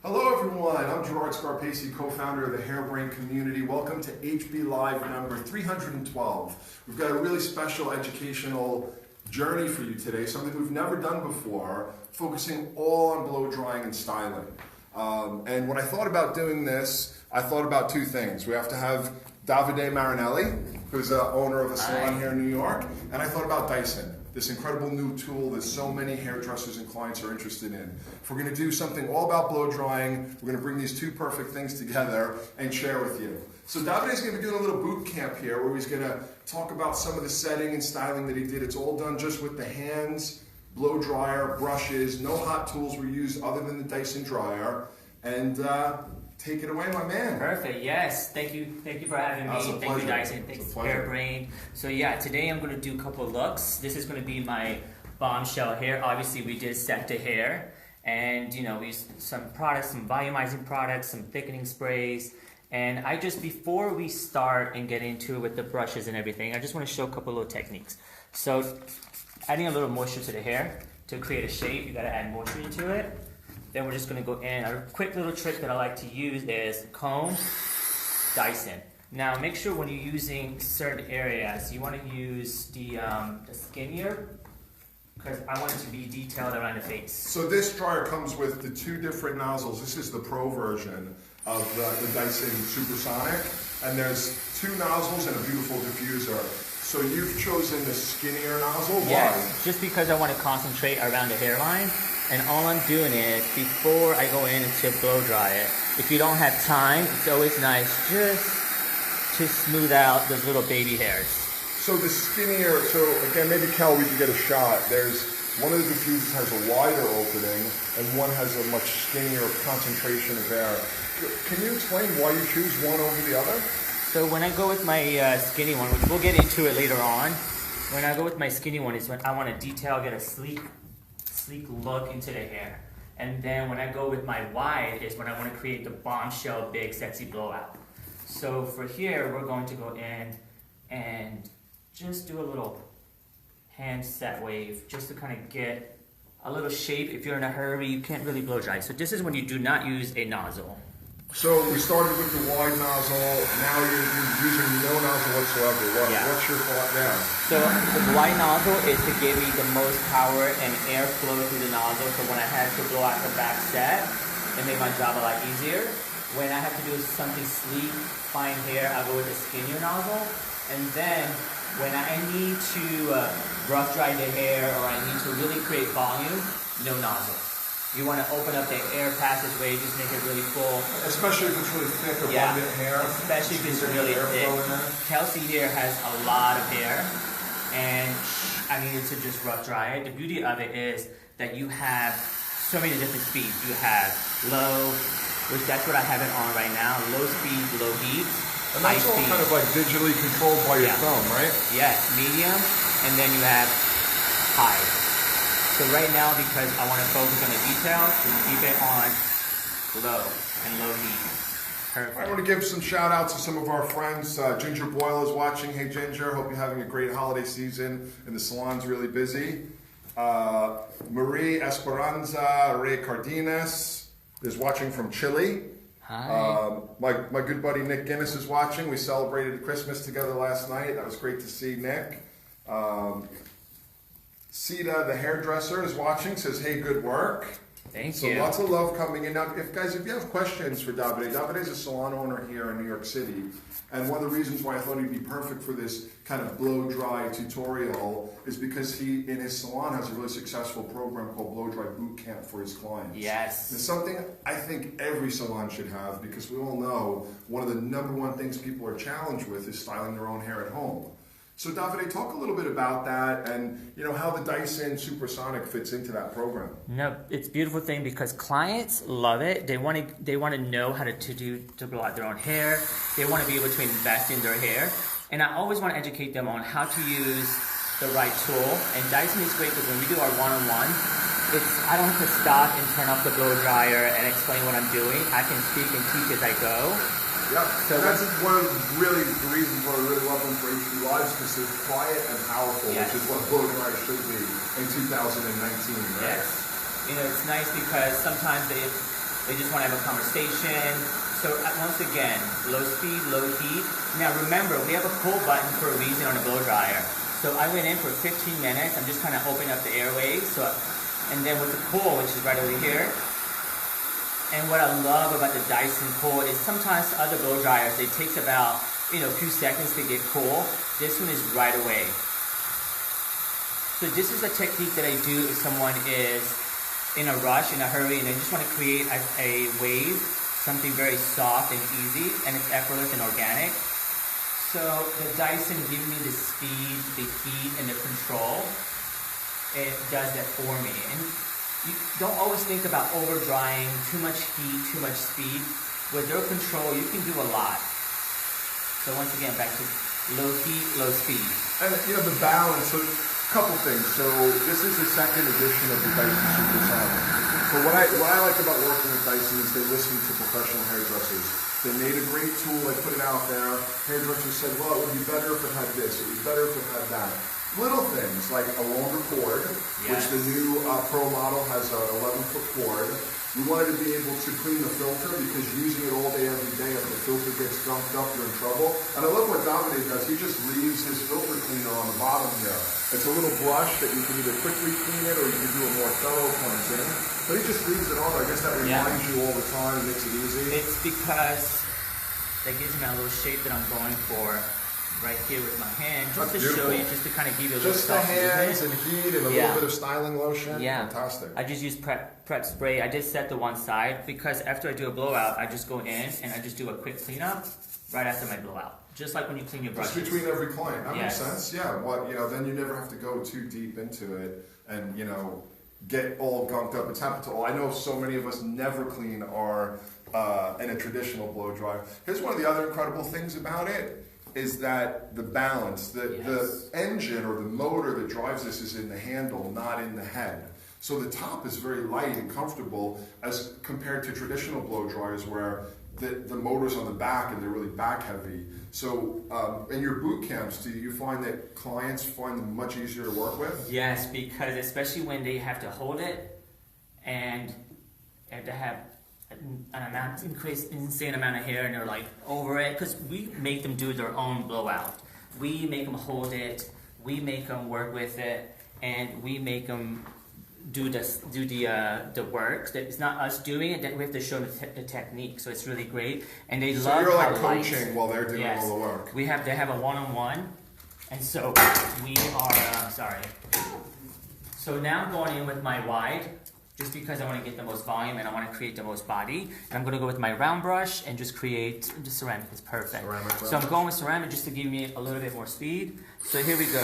Hello everyone, I'm Gerard Scarpacey, co-founder of the Hairbrain community. Welcome to HB Live number 312. We've got a really special educational journey for you today, something we've never done before, focusing all on blow drying and styling. And when I thought about doing this, I thought about two things. We have to have Davide Marinelli, who's the owner of a salon here in New York, and I thought about Dyson, this incredible new tool that so many hairdressers and clients are interested in. If we're going to do something all about blow drying, we're going to bring these two perfect things together and share with you. So Davide's going to be doing a little boot camp here where he's going to talk about some of the setting and styling that he did. It's all done just with the hands, blow dryer, brushes, no hot tools were used other than the Dyson dryer. And take it away, my man. Perfect. Yes. Thank you for having me. Thank you, Dyson. Thanks, Hairbrain. So yeah, today I'm going to do a couple of looks. This is going to be my bombshell hair. Obviously, we did set the hair, and we used some products, some volumizing products, some thickening sprays. And before we start and get into it with the brushes and everything, I just want to show a couple of little techniques. So, adding a little moisture to the hair to create a shape, you got to add moisture into it. Then we're just going to go in. A quick little trick that I like to use is comb, Dyson. Now make sure when you're using certain areas, you want to use the skinnier, because I want it to be detailed around the face. So this dryer comes with the two different nozzles. This is the Pro version of the Dyson Supersonic, and there's two nozzles and a beautiful diffuser. So you've chosen the skinnier nozzle? Why? Yes, just because I want to concentrate around the hairline. And all I'm doing is, before I go in and to blow dry it, if you don't have time, it's always nice just to smooth out those little baby hairs. So the skinnier, so again, maybe Cal, we could get a shot. There's one of the diffusers has a wider opening, and one has a much skinnier concentration of air. Can you explain why you choose one over the other? So when I go with my skinny one, which we'll get into it later on, when I go with my skinny one is when I want to detail, get a sleek look into the hair. And then when I go with my wide is when I want to create the bombshell, big, sexy blowout. So for here, we're going to go in and just do a little hand set wave just to kind of get a little shape. If you're in a hurry, you can't really blow dry. So this is when you do not use a nozzle. So we started with the wide nozzle, now you're using no nozzle whatsoever. What's your thought there? So the wide nozzle is to give me the most power and airflow through the nozzle, so when I had to blow out the back set, it made my job a lot easier. When I have to do something sleek, fine hair, I go with a skinnier nozzle. And then when I need to rough dry the hair or I need to really create volume, no nozzle. You want to open up the air passageway, just make it really full. Especially if it's really thick, abundant hair. Especially if it's really thick. Kelsey here has a lot of hair, and I needed to just rough dry it. The beauty of it is that you have so many different speeds. You have low, which that's what I have it on right now, low speed, low heat, and that's all kind of like digitally controlled by your thumb, right? Yes, medium, and then you have high. So right now, because I want to focus on the details, we keep it on low and low heat. Perfect. I want to give some shout outs to some of our friends. Ginger Boyle is watching. Hey Ginger, hope you're having a great holiday season and the salon's really busy. Marie Esperanza Rey Cardenas is watching from Chile. Hi. My good buddy Nick Guinness is watching. We celebrated Christmas together last night. That was great to see Nick. Sita, the hairdresser, is watching, says, hey, good work. Thank you. So lots of love coming in. Now, if you have questions for Davide is a salon owner here in New York City. And one of the reasons why I thought he'd be perfect for this kind of blow dry tutorial is because he, in his salon, has a really successful program called Blow Dry Boot Camp for his clients. Yes. It's something I think every salon should have, because we all know one of the #1 things people are challenged with is styling their own hair at home. So Davide, talk a little bit about that and how the Dyson Supersonic fits into that program. No, it's a beautiful thing because clients love it. They want to know how to blow out their own hair. They want to be able to invest in their hair. And I always want to educate them on how to use the right tool. And Dyson is great because when we do our one-on-one, I don't have to stop and turn off the blow dryer and explain what I'm doing. I can speak and teach as I go. Yep. So that's one of the reasons why I really love them for HB Lives, because they're quiet and powerful, which is what Blowdry should be in 2019, right? Yes. It's nice because sometimes They just want to have a conversation. So once again, low speed, low heat. Now remember, we have a pull button for a reason on a blow dryer. So I went in for 15 minutes. I'm just kind of opening up the airways. And then with the cool, which is right over here. And what I love about the Dyson cool is sometimes other blow dryers, it takes about a few seconds to get cool. This one is right away. So this is a technique that I do if someone is in a rush, in a hurry, and they just want to create a wave, something very soft and easy, and it's effortless and organic. So the Dyson gives me the speed, the heat, and the control. It does that for me. And you don't always think about over drying, too much heat, too much speed. With their control, you can do a lot. So once again, back to low heat, low speed. And the balance. So couple things. So this is the second edition of the Dyson Supersonic. So what I like about working with Dyson is they listen to professional hairdressers. They made a great tool, they put it out there. Hairdressers said, well, it would be better if it had this, it would be better if it had that. Little things like a longer cord, which the new Pro model has an 11-foot cord. We wanted to be able to clean the filter because using it all day, every day, if the filter gets gunked up, you're in trouble. And I love what Davide does. He just leaves his filter cleaner on the bottom here. It's a little brush that you can either quickly clean it or you can do a more thorough cleansing. But he just leaves it on there. I guess that reminds you all the time, makes it easy. It's because that gives me a little shape that I'm going for. Right here with my hand, just to show you, just to kind of give you a little just the hands and heat and a little bit of styling lotion. Yeah, fantastic. I just use prep spray. I just set to one side because after I do a blowout, I just go in and I just do a quick cleanup right after my blowout. Just like when you clean your brushes. Just between every client. That makes sense. Yeah. Then you never have to go too deep into it and get all gunked up. It's happened to all. I know so many of us never clean our in a traditional blow dryer. Here's one of the other incredible things about it. Is that the balance, the engine or the motor that drives this is in the handle, not in the head. So the top is very light and comfortable as compared to traditional blow dryers where the motor's on the back and they're really back heavy. So in your boot camps, do you find that clients find them much easier to work with? Yes, because especially when they have to hold it and have to have insane amount of hair and they're like over it, because we make them do their own blowout. We make them hold it, we make them work with it, and we make them do the work. It's not us doing it, that we have to show the technique. So it's really great, and they love. So you're like coaching while they're doing all the work. They have a one-on-one, and so we are sorry. So now I'm going in with my wide. Just because I want to get the most volume and I want to create the most body. And I'm going to go with my round brush and just create, the ceramic is perfect. So I'm going with ceramic just to give me a little bit more speed. So here we go.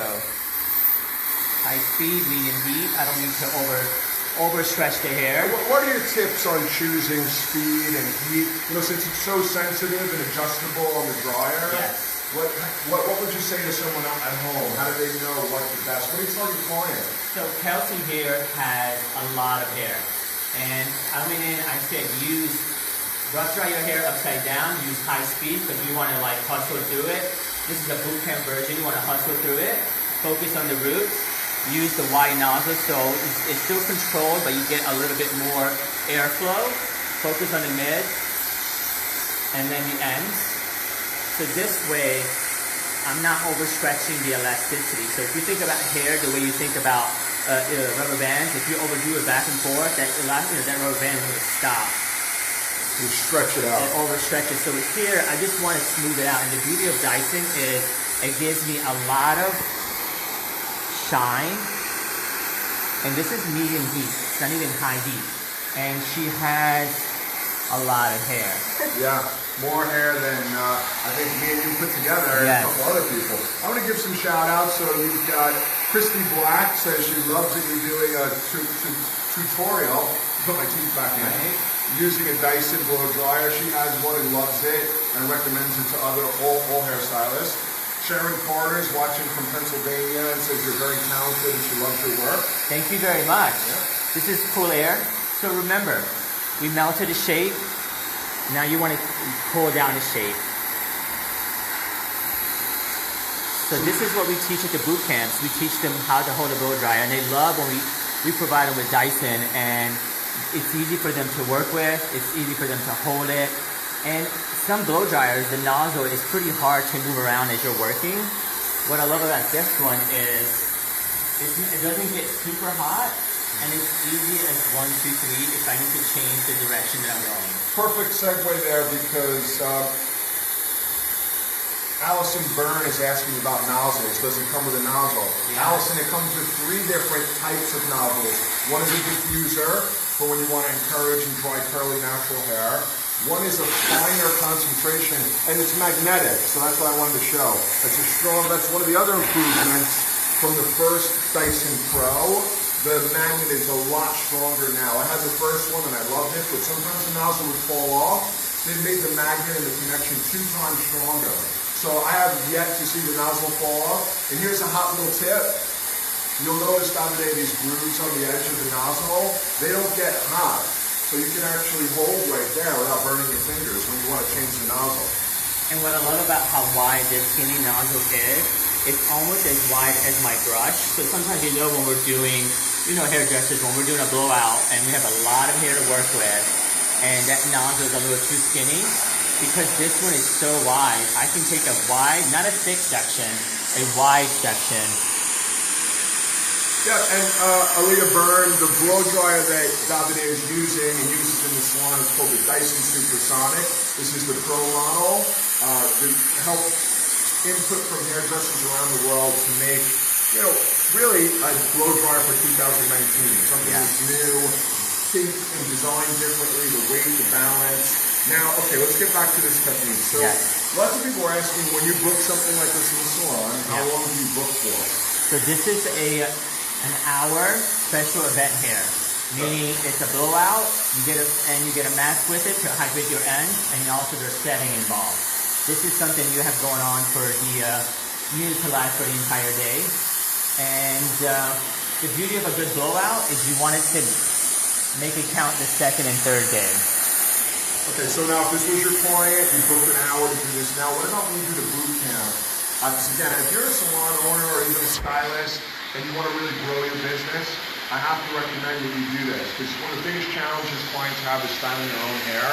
High speed, medium heat. I don't need to overstretch the hair. What are your tips on choosing speed and heat? Since it's so sensitive and adjustable on the dryer. Yes. What would you say to someone at home? How do they know what's the best? What do you tell your client? So Kelsey here has a lot of hair. And I went in, I said rough dry your hair upside down, use high speed because you want to hustle through it. This is a boot camp version, you want to hustle through it. Focus on the roots. Use the wide nozzle so it's still controlled but you get a little bit more airflow. Focus on the mid and then the ends. So this way, I'm not overstretching the elasticity. So if you think about hair the way you think about rubber bands, if you overdo it back and forth, that rubber band is going to stop. You stretch it out. And overstretch it. So here, I just want to smooth it out. And the beauty of Dyson is it gives me a lot of shine. And this is medium heat. It's not even high heat. And she has a lot of hair. Yeah. More hair than I think me and you put together and a couple other people. I want to give some shout outs. So you've got Christy Black says she loves that you're doing a tutorial. Put my teeth back in. Using a Dyson blow dryer. She has one and loves it and recommends it to all hairstylists. Sharon Carter's watching from Pennsylvania and says you're very talented and she loves your work. Thank you very much. This is cool air. So remember, we melted a shape. Now you want to pull down the shape. So this is what we teach at the boot camps. We teach them how to hold a blow dryer, and they love when we provide them with Dyson, and it's easy for them to work with, it's easy for them to hold it. And some blow dryers, the nozzle is pretty hard to move around as you're working. What I love about this one is it doesn't get super hot, and it's easy as 1, 2, 3 if I need to change the direction that I'm going. Perfect segue there because Allison Byrne is asking about nozzles. Does it come with a nozzle? Yeah. Allison, it comes with 3 different types of nozzles. One is a diffuser for when you want to encourage and dry curly natural hair. One is a finer concentration, and it's magnetic, so that's what I wanted to show. That's one of the other improvements from the first Dyson Pro. The magnet is a lot stronger now. I had the first one and I loved it, but sometimes the nozzle would fall off. They made the magnet and the connection 2 times stronger. So I have yet to see the nozzle fall off. And here's a hot little tip. You'll notice down there these grooves on the edge of the nozzle, they don't get hot. So you can actually hold right there without burning your fingers when you want to change the nozzle. And what I love about how wide this skinny nozzle is, it's almost as wide as my brush. So sometimes when we're doing, hairdressers, when we're doing a blowout and we have a lot of hair to work with, and that nozzle is a little too skinny, because this one is so wide, I can take a wide, not a thick section, a wide section. Yeah, and Aaliyah Byrne, the blow dryer that Davide is using and uses in the salon is called the Dyson Supersonic. This is the Pro model. To help input from hairdressers around the world to make, really a blow dryer for 2019. Something that's new, think and design differently, the weight, the balance. Now, okay, let's get back to this technique. So, lots of people are asking, when you book something like this in the salon, how long do you book for? So this is an hour special event hair, meaning it's a blowout. You get a mask with it to hydrate your ends, and also there's setting involved. This is something you have going on for you need to last for the entire day. And the beauty of a good blowout is you want it to make it count the second and third day. Okay, so now if this was your client, you booked an hour to do this. Now, what about when you do the boot camp? Because again, if you're a salon owner or even a stylist and you want to really grow your business, I have to recommend that you do this. Because one of the biggest challenges clients have is styling their own hair.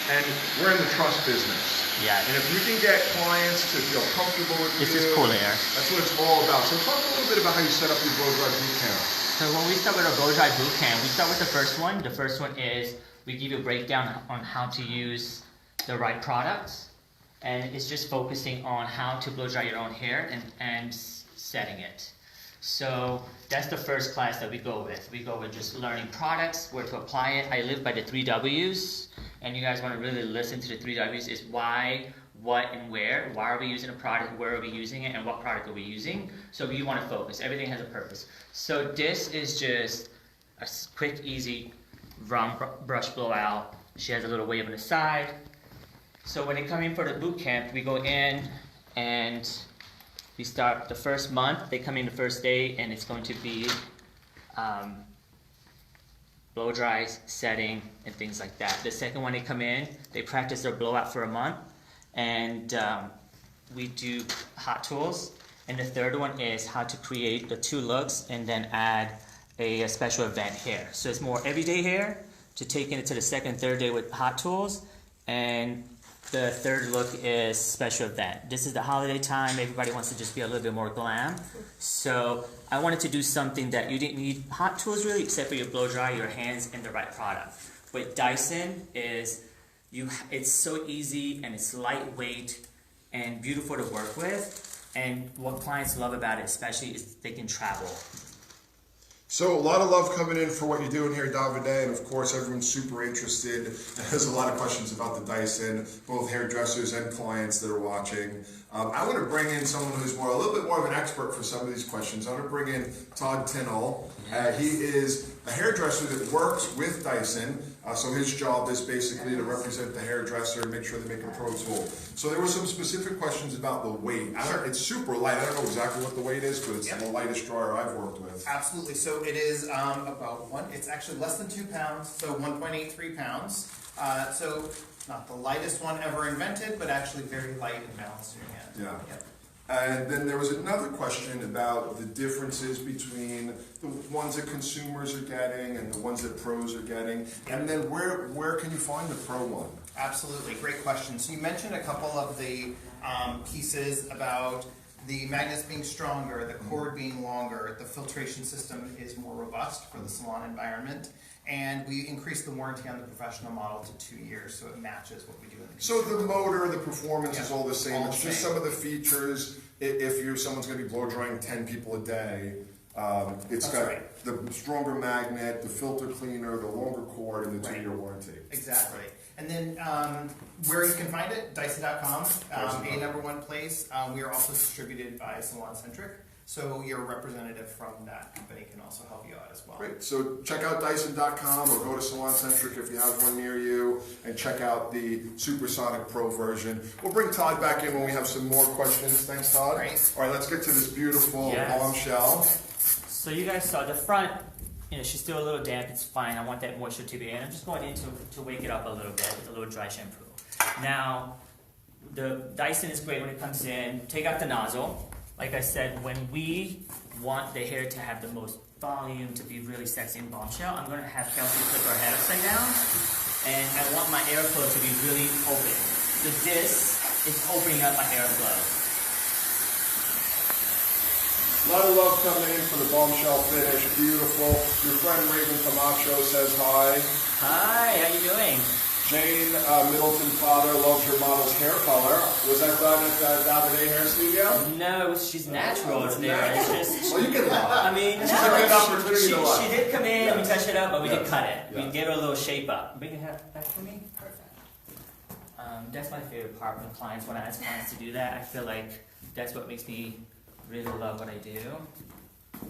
And we're in the trust business. Yeah. And if you can get clients to feel comfortable with you, this is cool hair. That's what it's all about. So talk a little bit about how you set up your blow dry boot camp. So when we start with a blow dry boot camp, we start with the first one. The first one is we give you a breakdown on how to use the right products. And it's just focusing on how to blow dry your own hair and setting it. So that's the first class that we go with. We go with just learning products, where to apply it. I live by the 3 W's, and you guys want to really listen to the 3 W's is why, what, and where. Why are we using a product, where are we using it, and what product are we using? So you want to focus. Everything has a purpose. So this is just a quick, easy round brush blowout. She has a little wave on the side. So when they come in for the boot camp, we go in and we start the first month. They come in the first day, and it's going to be blow dries, setting, and things like that. The second one they come in, they practice their blowout for a month, and we do hot tools. And the third one is how to create the 2 looks and then add a special event hair. So it's more everyday hair to take it to the second and third day with hot tools, and the third look is special event. This is the holiday time. Everybody wants to just be a little bit more glam. So I wanted to do something that you didn't need hot tools really, except for your blow dry, your hands, and the right product. With Dyson it's so easy and it's lightweight and beautiful to work with. And what clients love about it especially is they can travel. So a lot of love coming in for what you're doing here, Davide, and of course everyone's super interested. There's a lot of questions about the Dyson, both hairdressers and clients that are watching. I want to bring in someone who's a little bit more of an expert for some of these questions. I want to bring in Todd Tinnell. He is a hairdresser that works with Dyson. So his job is basically to represent the hairdresser and make sure they make a pro tool. So there were some specific questions about the weight. It's super light. I don't know exactly what the weight is, but it's the lightest dryer I've worked with. Absolutely. So it is it's actually less than 2 pounds, so 1.83 pounds. So not the lightest one ever invented, but actually very light and balanced in your hand. Yeah. And then there was another question about the differences between the ones that consumers are getting and the ones that pros are getting. And then where can you find the pro one? Absolutely, great question. So you mentioned a couple of the pieces about the magnets being stronger, the cord being longer, the filtration system is more robust for the salon environment, and we increased the warranty on the professional model to 2 years, so it matches what we do in the So the motor, the performance is all the same. All It's the just same. some of the features. If someone's going to be blow drying 10 people a day, it's That's got right. the stronger magnet, the filter cleaner, the longer cord, and the Right. 2-year warranty. Exactly. And then where you can find it, Dyson.com, a number one place. We are also distributed by Salon Centric, so your representative from that company can also help you out as well. Great. So check out Dyson.com or go to Salon Centric if you have one near you, and check out the Supersonic Pro version. We'll bring Todd back in when we have some more questions. Thanks, Todd. Great. All right, let's get to this beautiful Yes. bombshell. So you guys saw the front, she's still a little damp, it's fine. I want that moisture to be in. I'm just going in to wake it up a little bit with a little dry shampoo. Now, the Dyson is great when it comes in. Take out the nozzle. Like I said, when we want the hair to have the most volume, to be really sexy and bombshell, I'm going to have Kelsey flip her head upside down. And I want my airflow to be really open. So this is opening up my airflow. A lot of love coming in for the bombshell finish. Beautiful. Your friend Raven Camacho says hi. Hi, how you doing? Jane Middleton Father loves your model's hair color. Was that done at the Davide Hair Studio? No, she's natural. It's there. It's just. Well, you can lie. I mean, This is a good opportunity to lie. she did come in. We touched it up, but we did Yes. cut it. Yes. We gave her a little shape up. Bring your hair back for me. Perfect. That's my favorite part when clients, when I ask clients to do that, I feel like that's what makes me really love what I do.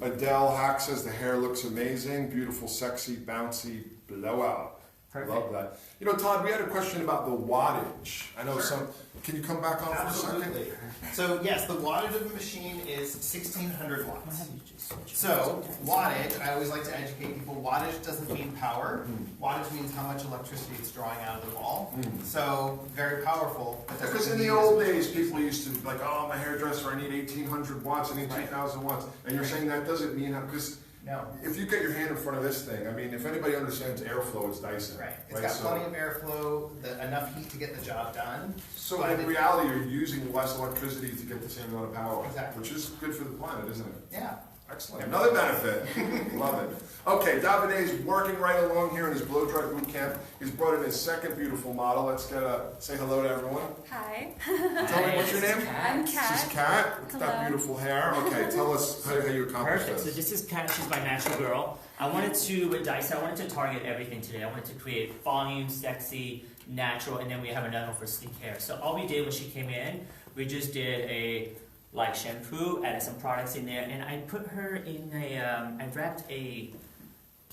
Adele Hack says the hair looks amazing. Beautiful, sexy, bouncy blowout. Perfect. Love that. You know, Todd, we had a question about the wattage. I know Sure. some. Can you come back on for a second? Absolutely. So yes, the wattage of the machine is 1600 Why watts. have you just switched So it? wattage, I always like to educate people, wattage doesn't mean power. Wattage means how much electricity it's drawing out of the wall. So very powerful. But doesn't Because in the mean old it's- days, people used to like, oh, my hairdresser, I need 1800 watts, I need Right. 2000 watts. And you're saying that doesn't mean, because No. if you get your hand in front of this thing, I mean, if anybody understands airflow, it's Dyson. Right. It's got plenty of airflow, enough heat to get the job done. So But in it- reality, you're using less electricity to get the same amount of power. Exactly. Which is good for the planet, isn't it? Yeah. Excellent. Another benefit. Love it. Okay, Davide is working right along here in his blow dry boot camp. He's brought in his second beautiful model. Let's say hello to everyone. Hi. Tell me, what's your name? I'm Kat. She's Kat. Look at that Hello. beautiful hair. Okay, tell us how you accomplished Perfect. So this. this is Kat. She's my natural girl. I wanted to, with Dyson, I wanted to target everything today. I wanted to create volume, sexy, natural, and then we have another one for sleek hair. So all we did when she came in, we just did a light shampoo, added some products in there, and I put her in a, I wrapped a,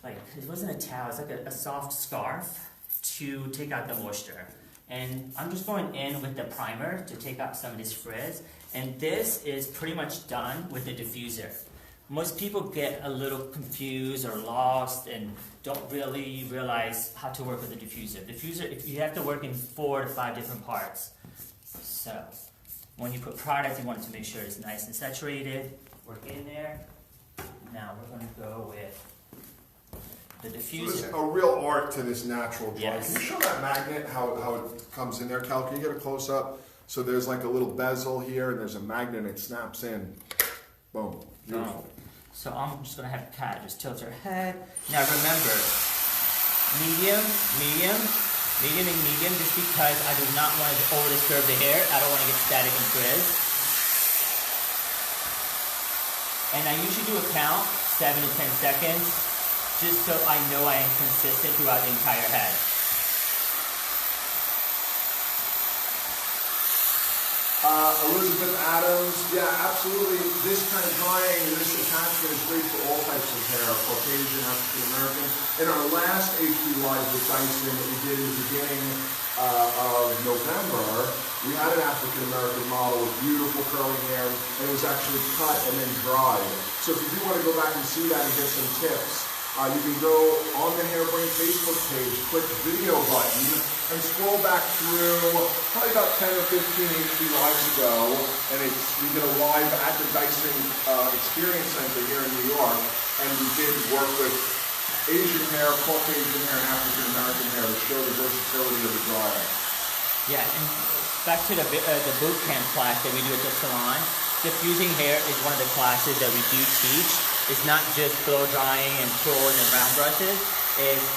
like, it wasn't a towel, it's like a soft scarf to take out the moisture. And I'm just going in with the primer to take out some of this frizz. And this is pretty much done with the diffuser. Most people get a little confused or lost and don't really realize how to work with the diffuser. Diffuser, if you have to work in 4 to 5 different parts. So when you put product, you want to make sure it's nice and saturated. Work in there. Now we're going to go with the So there's diffuser. a real art to this natural dry. Yes. Can you show that magnet, how it comes in there? Cal, can you get a close up? So there's like a little bezel here, and there's a magnet, and it snaps in. Boom. Beautiful. So I'm just going to have Kat just tilt her head. Now remember, medium, medium, medium, and medium, just because I do not want to over disturb the hair. I don't want to get static and frizz. And I usually do a count, 7 to 10 seconds, just so I know I am consistent throughout the entire head. Elizabeth Adams, yeah, absolutely. This kind of drying, this attachment is great for all types of hair, Caucasian, African American. In our last HP Live with Dyson that we did in the beginning of November, we had an African American model with beautiful curly hair, and it was actually cut and then dried. So if you do want to go back and see that and get some tips, You can go on the Hairbrain Facebook page, click video button, and scroll back through probably about 10 or 15 HP lives ago, and we did a live at the Dyson Experience Center here in New York, and we did work with Asian hair, Caucasian hair, and African American hair to show the versatility of the dryer. Yeah, and back to the boot camp class that we do at the salon. Diffusing hair is one of the classes that we do teach. It's not just blow drying and twirls and round brushes. It's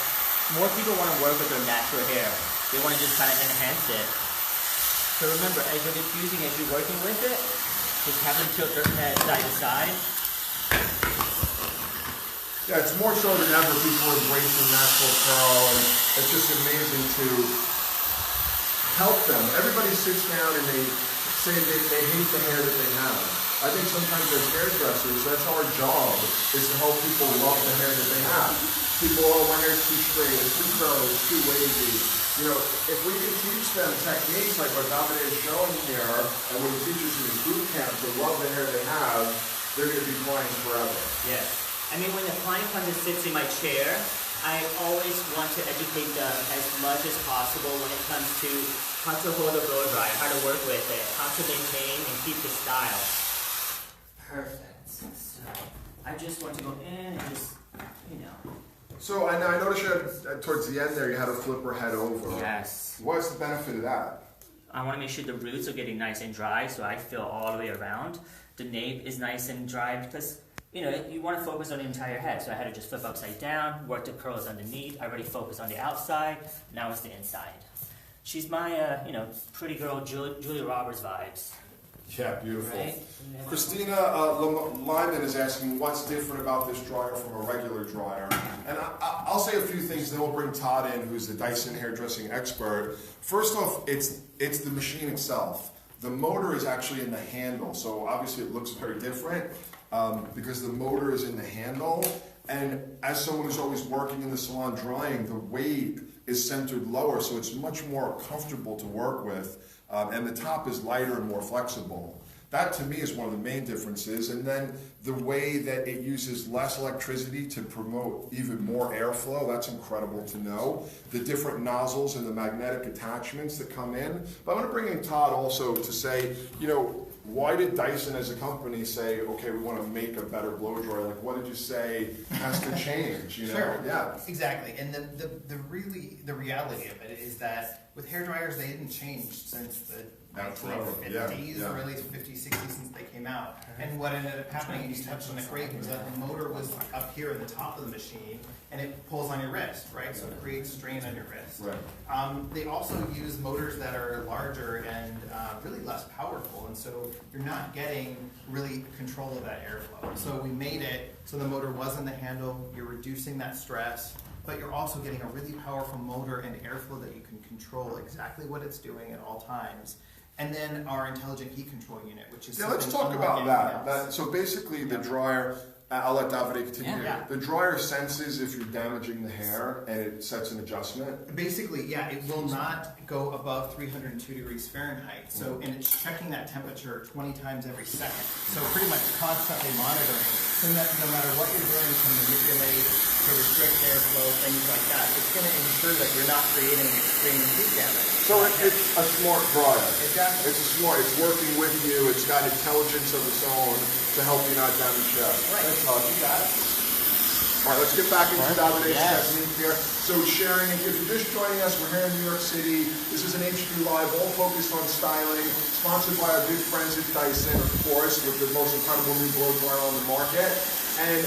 more people want to work with their natural hair. They want to just kind of enhance it. So remember, as you're diffusing, as you're working with it, just have them tilt their head side to side. Yeah, it's more so than ever people are embracing natural curl, and it's just amazing to help them. Everybody sits down and they say they hate the hair that they have. I think sometimes as hairdressers, that's our job, is to help people love the hair that they have. People, oh, my hair's too straight, it's too curly, it's too wavy. You know, if we can teach them techniques like what Davide is showing here, and what he teaches in his boot camp to love the hair they have, they're going to be clients forever. Yes. I mean, when the client comes and sits in my chair, I always want to educate them as much as possible when it comes to how to hold a blow dryer, how to work with it, how to maintain and keep the style. Perfect. So I just want to go in and just, you know. So I noticed you had, towards the end there, you had a flipper head over. Yes. What's the benefit of that? I want to make sure the roots are getting nice and dry, so I feel all the way around. The nape is nice and dry because, you know, you want to focus on the entire head. So I had to just flip upside down, work the curls underneath. I already focused on the outside. Now it's the inside. She's my, you know, pretty girl Julia Roberts vibes. Yeah, beautiful. Right? Christina Lyman is asking what's different about this dryer from a regular dryer. And I'll say a few things, then we'll bring Todd in, who's the Dyson hairdressing expert. First off, it's the machine itself. The motor is actually in the handle, so obviously it looks very different because the motor is in the handle. And as someone who's always working in the salon drying, the weight is centered lower, so it's much more comfortable to work with. And the top is lighter and more flexible. That to me is one of the main differences. And then the way that it uses less electricity to promote even more airflow, that's incredible to know. The different nozzles and the magnetic attachments that come in. But I want to bring in Todd also to say, you know, why did Dyson as a company say, okay, we want to make a better blow dryer? Like, what did you say has to change? You know? Sure. Yeah. Exactly. And the reality of it is that with hair dryers, they didn't change since the 1950s, or really 50s, 60s since they came out. And what ended up happening, and you touched on it great, was that the motor was up here in the top of the machine, and it pulls on your wrist, right? So it creates strain on your wrist. Right. They also use motors that are larger and really less powerful, and so you're not getting really control of that airflow. So we made it so the motor was in the handle, you're reducing that stress, but you're also getting a really powerful motor and airflow that you can control exactly what it's doing at all times. And then our intelligent heat control unit, which is let's talk about that. So basically the dryer, I'll let Davide continue. Yeah. The dryer senses if you're damaging the hair and it sets an adjustment. Basically, yeah, it will not go above 302 degrees Fahrenheit. So, and it's checking that temperature 20 times every second. So pretty much constantly monitoring, so that no matter what you're doing to manipulate, to restrict airflow, things like that, it's going to ensure that you're not creating extreme heat damage. So it's a smart dryer. Exactly. It's working with you. It's got intelligence of its own to help you not damage hair. Right. Thanks, Todd. You got it. All right, let's get back into Davide's technique here. So sharing, if you're just joining us, we're here in New York City. This is an HB Live, all focused on styling, sponsored by our good friends at Dyson, of course, with the most incredible new blow dryer on the market. And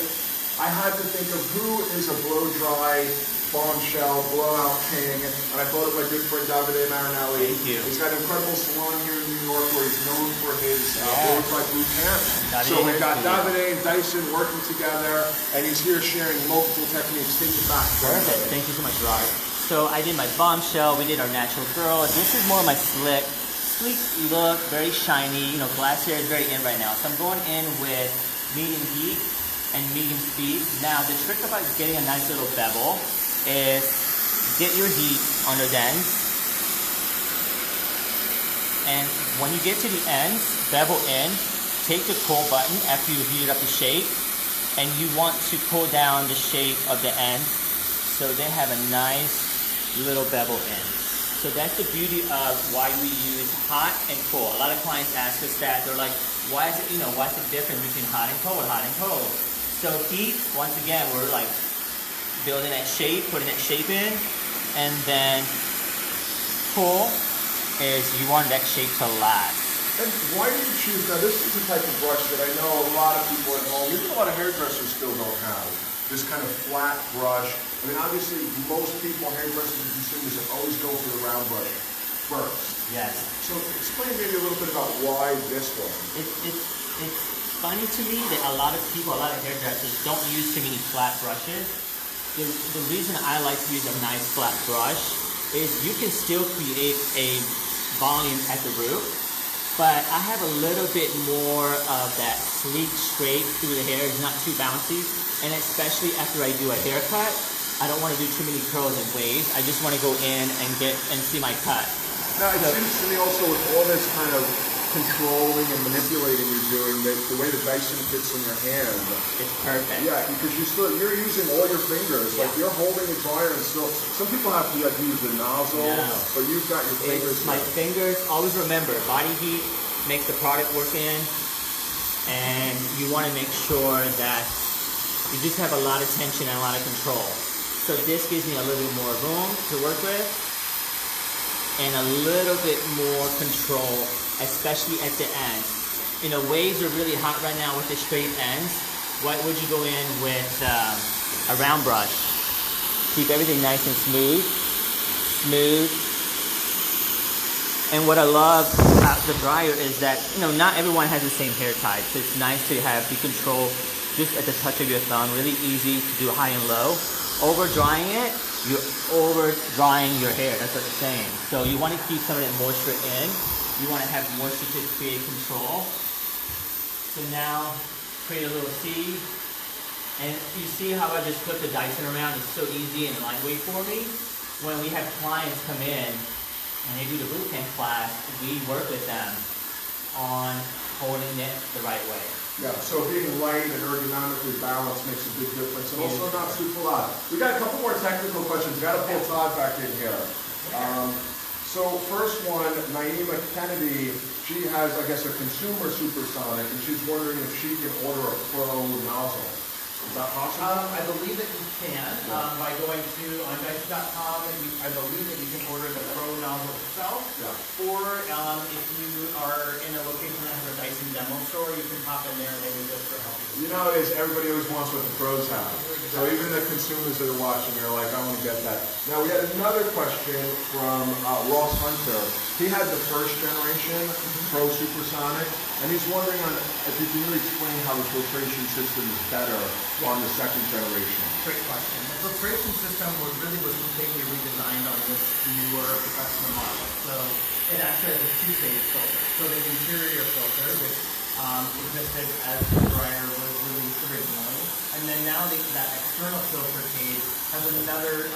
I had to think of who is a blow dry bombshell, blowout king, and I thought of my good friend Davide Marinelli. Thank you. He's got an incredible salon here in New York where he's known for his blow dry boot camp. So we've got Davide and Dyson working together, and he's here sharing multiple techniques. Take it back. Perfect. Thank you so much, Rod. So I did my bombshell, we did our natural curl. This is more of my sleek look, very shiny. You know, glass hair is very in right now. So I'm going in with medium heat and medium speed. Now the trick about getting a nice little bevel is get your heat on those ends, and when you get to the ends, bevel in, take the curl button after you heat it up to shape, and you want to pull down the shape of the end so they have a nice little bevel end. So that's the beauty of why we use hot and cold. A lot of clients ask us that. They're like, why is it, what's the difference between hot and cold, hot and cold? So heat, once again, we're like building that shape, putting that shape in, and then cool is you want that shape to last. And why do you choose, now this is the type of brush that I know a lot of people at home, even a lot of hairdressers still don't have, this kind of flat brush. I mean, obviously most people, hairdressers and consumers, have always go for the round brush first. Yes. So explain maybe a little bit about why this one. It's funny to me that a lot of people, a lot of hairdressers don't use too many flat brushes. The reason I like to use a nice flat brush is you can still create a volume at the root, but I have a little bit more of that sleek straight through the hair. It's not too bouncy, and especially after I do a haircut, I don't want to do too many curls and waves. I just want to go in and see my cut. Now it seems to me also with all this kind of controlling and manipulating you're doing, that the way the Dyson fits in your hand, it's perfect. Yeah, because you're using all your fingers. Like you're holding the dryer and still. Some people have to use the nozzle, but you've got your fingers. My fingers. Always remember, body heat makes the product work in, and you want to make sure that you just have a lot of tension and a lot of control. So this gives me a little bit more room to work with, and a little bit more control, especially at the end. Waves are really hot right now with the straight ends. Why would you go in with a round brush? Keep everything nice and smooth. And what I love about the dryer is that, not everyone has the same hair type. So it's nice to have the control just at the touch of your thumb. Really easy to do high and low. Over drying it, you're over drying your hair. That's what it's saying. So you want to keep some of that moisture in. You want to have moisture to create control. So now, create a little C. And you see how I just put the Dyson around? It's so easy and lightweight for me. When we have clients come in and they do the boot camp class, we work with them on holding it the right way. Yeah, so being light and ergonomically balanced makes a big difference, and also not super loud. We got a couple more technical questions. Got to pull Todd back in here. So first one, Naima Kennedy, she has, I guess, a consumer supersonic, and she's wondering if she can order a pro nozzle. Is that possible? I believe that you can by going to Untitled.com. I believe that you can order the Pro nozzle itself. Yeah. Or if you are in a location that has a Dyson demo store, you can pop in there and they will just help you. You know, it is, everybody always wants what the pros have. So even the consumers that are watching are like, I want to get that. Now we had another question from Ross Hunter. He had the first generation Pro Supersonic, and he's wondering if you can really explain how the filtration system is better on the second generation. Great question. The filtration system was completely redesigned on this newer professional model. So it actually has a two-phase filter. So the interior filter, which existed as the dryer was released originally, and then now that external filter cage has another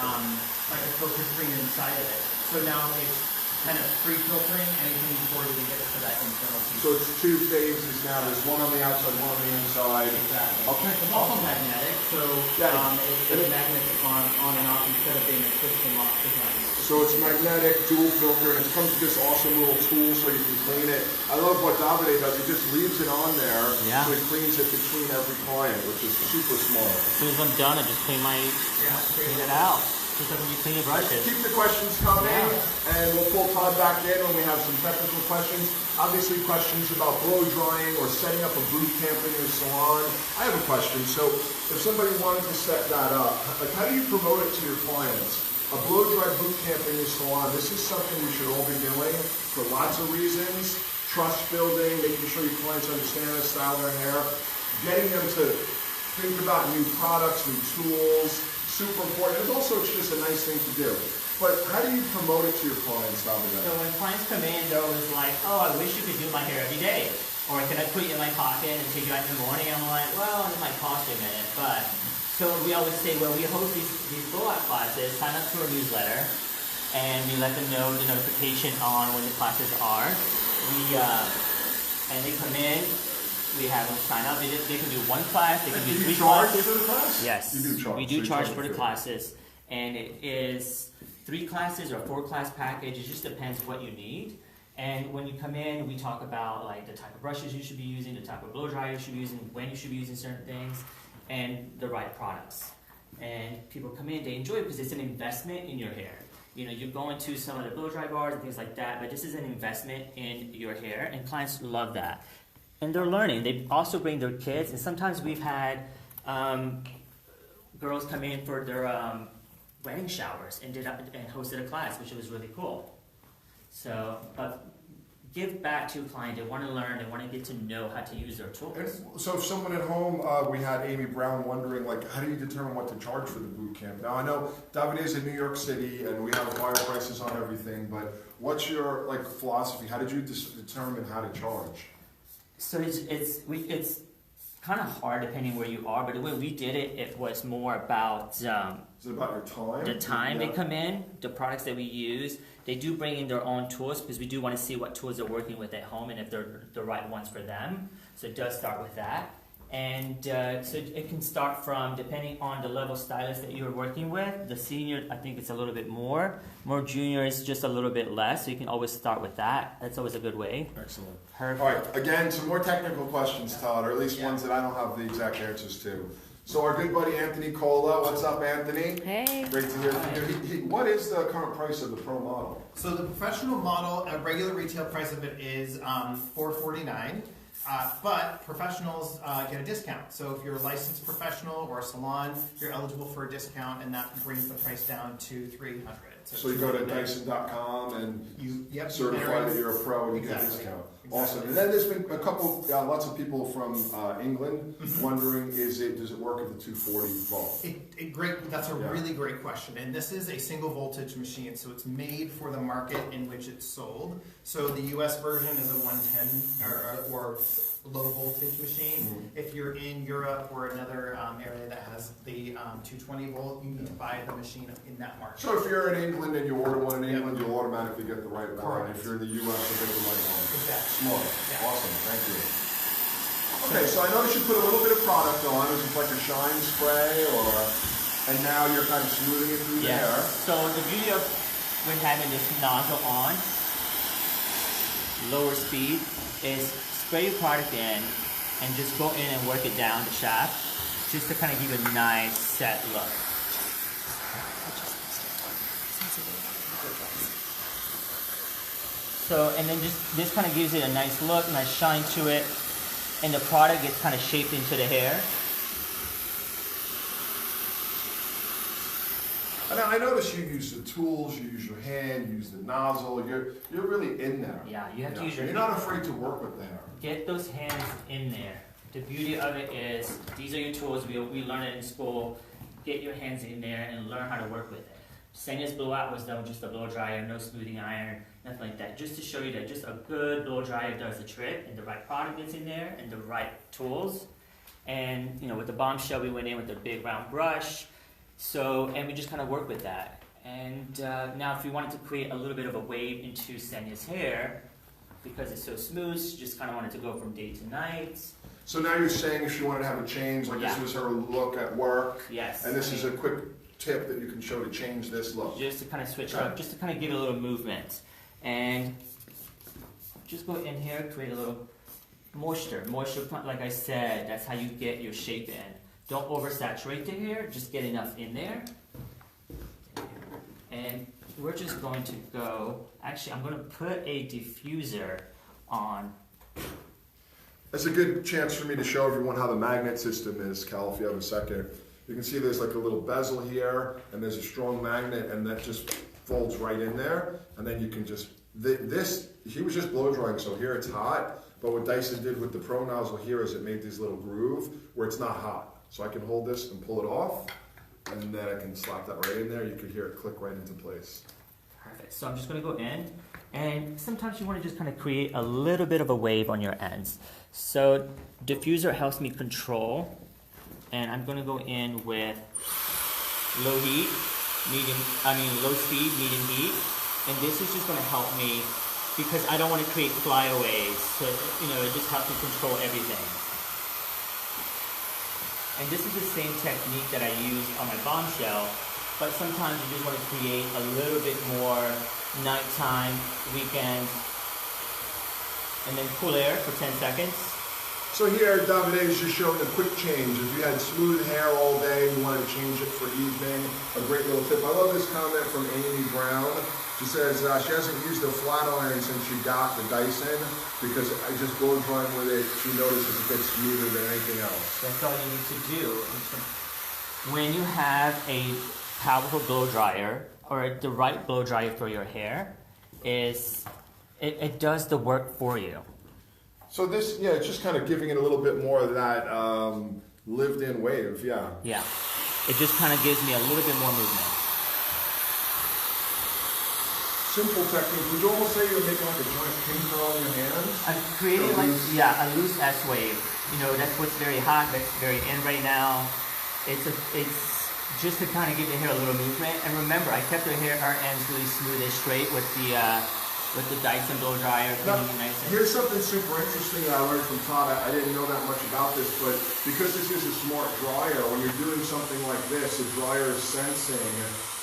like a filter screen inside of it. So now it's kind of pre-filtering anything before you get to that internal piece. So it's two phases now. There's one on the outside, one on the inside. Exactly. Okay. It's also magnetic, so it's magnets on and off instead of being a twist and lock design. So it's magnetic, dual filter, and it comes with this awesome little tool so you can clean it. I love what Davide does. He just leaves it on there, so he cleans it between every client, which is super smart. As soon as I'm done, I just clean it out. Just like when you clean your brushes. Keep the questions coming, and we'll pull Todd back in when we have some technical questions. Obviously, questions about blow drying or setting up a boot camp in your salon. I have a question. So, if somebody wanted to set that up, like how do you promote it to your clients? A blow dry boot camp in your salon. This is something we should all be doing for lots of reasons. Trust building, making sure your clients understand how to style their hair, getting them to think about new products, new tools. Super important. It's just a nice thing to do. But how do you promote it to your clients, Davide? So when clients come in, they're always like, oh, I wish you could do my hair every day. Or can I put it in my pocket and take it out in the morning? I'm like, well, it might cost you a minute. But so we always say, well, we host these blowout classes, sign up to our newsletter, and we let them know the notification on when the classes are. And they come in, we have them sign up. They can do one class, they can do 3 classes. classes. For the class? Yes, you do charge. we do charge for the classes, and it is 3 classes or 4 class package. It just depends what you need. And when you come in, we talk about like the type of brushes you should be using, the type of blow dryer you should be using, when you should be using certain things, and the right products. And people come in, they enjoy it because it's an investment in your hair. You know, you go into some of the blow dry bars and things like that, but this is an investment in your hair, and clients love that. And they're learning. They also bring their kids, and sometimes we've had girls come in for their wedding showers and hosted a class, which was really cool. So, give back to a client. They want to learn. They want to get to know how to use their tools. And so, if someone at home, we had Amy Brown wondering, like, how do you determine what to charge for the boot camp? Now, I know David is in New York City, and we have higher prices on everything. But what's your philosophy? How did you determine how to charge? So it's kind of hard depending where you are. But the way we did it, it was more about is it about your time? The time they come in, the products that we use. They do bring in their own tools because we do want to see what tools they're working with at home and if they're the right ones for them. So it does start with that. And so it can start from, depending on the level stylist that you're working with. The senior, I think it's a little bit more. More junior is just a little bit less. So you can always start with that. That's always a good way. Excellent. Perfect. All right, again, some more technical questions, Todd, or at least ones that I don't have the exact answers to. So our good buddy Anthony Cola, what's up, Anthony? Hey. Great to hear from you. What is the current price of the Pro model? So the professional model, a regular retail price of it is $449, but professionals get a discount. So if you're a licensed professional or a salon, you're eligible for a discount, and that brings the price down to $300. So you go to Dyson.com and you certify that you're a pro and you get a Exactly. discount. Exactly. Awesome. And then there's been a couple, lots of people from England wondering, does it work at the 240 volt? That's a really great question. And this is a single voltage machine, so it's made for the market in which it's sold. So the US version is a 110 or low voltage machine. If you're in Europe or another area that has the 220 volt, you need to buy the machine in that market. So if you're in England and you order one in England, you'll automatically get the right one. Correct. If you're in the US, you'll get the right one. Exactly. Smart. Yeah. Awesome. Thank you. Okay, so I noticed you put a little bit of product on. Is it like a shine spray and now you're kind of smoothing it through the hair? So the beauty of when having this nozzle on, lower speed, is spray your product in and just go in and work it down the shaft just to kind of give a nice set look. So, and then this kind of gives it a nice look, nice shine to it, and the product gets kind of shaped into the hair. And I notice you use the tools, you use your hand, you use the nozzle. You're really in there. Yeah, you have to use your You're not afraid to work with the hair. Get those hands in there. The beauty of it is, these are your tools. We learn it in school. Get your hands in there and learn how to work with it. Senya's blowout was done with just a blow dryer, no smoothing iron, nothing like that. Just to show you that just a good blow dryer does the trick, and the right product gets in there, and the right tools. And with the bombshell, we went in with a big round brush. So, and we just kind of work with that. And now if we wanted to create a little bit of a wave into Senya's hair, because it's so smooth, she just kind of wanted to go from day to night. So now you're saying if she wanted to have a change, like this was her look at work. Yes. And this is a quick tip that you can show to change this look. Just to kind of switch up, just to kind of give it a little movement. And just go in here, create a little moisture. Moisture, like I said, that's how you get your shape in. Don't oversaturate the hair, just get enough in there. And we're just going to go, actually I'm going to put a diffuser on. That's a good chance for me to show everyone how the magnet system is, Cal, if you have a second. You can see there's like a little bezel here, and there's a strong magnet, and that just folds right in there. And then you can just, he was just blow drying, so here it's hot, but what Dyson did with the Pro nozzle here is it made this little groove where it's not hot. So I can hold this and pull it off, and then I can slap that right in there. You could hear it click right into place. Perfect. So I'm just going to go in, and sometimes you want to just kind of create a little bit of a wave on your ends. So diffuser helps me control, and I'm going to go in with low speed, medium heat, and this is just going to help me because I don't want to create flyaways. So, you know, it just helps me control everything. And this is the same technique that I use on my bombshell, but sometimes you just want to create a little bit more nighttime, weekend, and then cool air for 10 seconds. So here, Davide is just showing a quick change. If you had smooth hair all day and you wanted to change it for evening, a great little tip. I love this comment from Amy Brown. She says she hasn't used a flat iron since she got the Dyson because I just blow drying with it. She notices it gets smoother than anything else. That's all you need to do. When you have a powerful blow dryer or the right blow dryer for your hair, it does the work for you. So this, yeah, it's just kind of giving it a little bit more of that lived-in wave, yeah. Yeah, it just kind of gives me a little bit more movement. Simple technique. Would you almost say you're making like a giant pin curl on your hands? I'm creating like, yeah, a loose S wave. You know, that's what's very hot, that's very in right now. It's just to kind of give the hair a little movement. And remember, I kept the hair ends really smooth and straight with the Dyson blow dryer. Now, here's something super interesting that I learned from Todd. I didn't know that much about this, but because this is a smart dryer, when you're doing something like this, the dryer is sensing,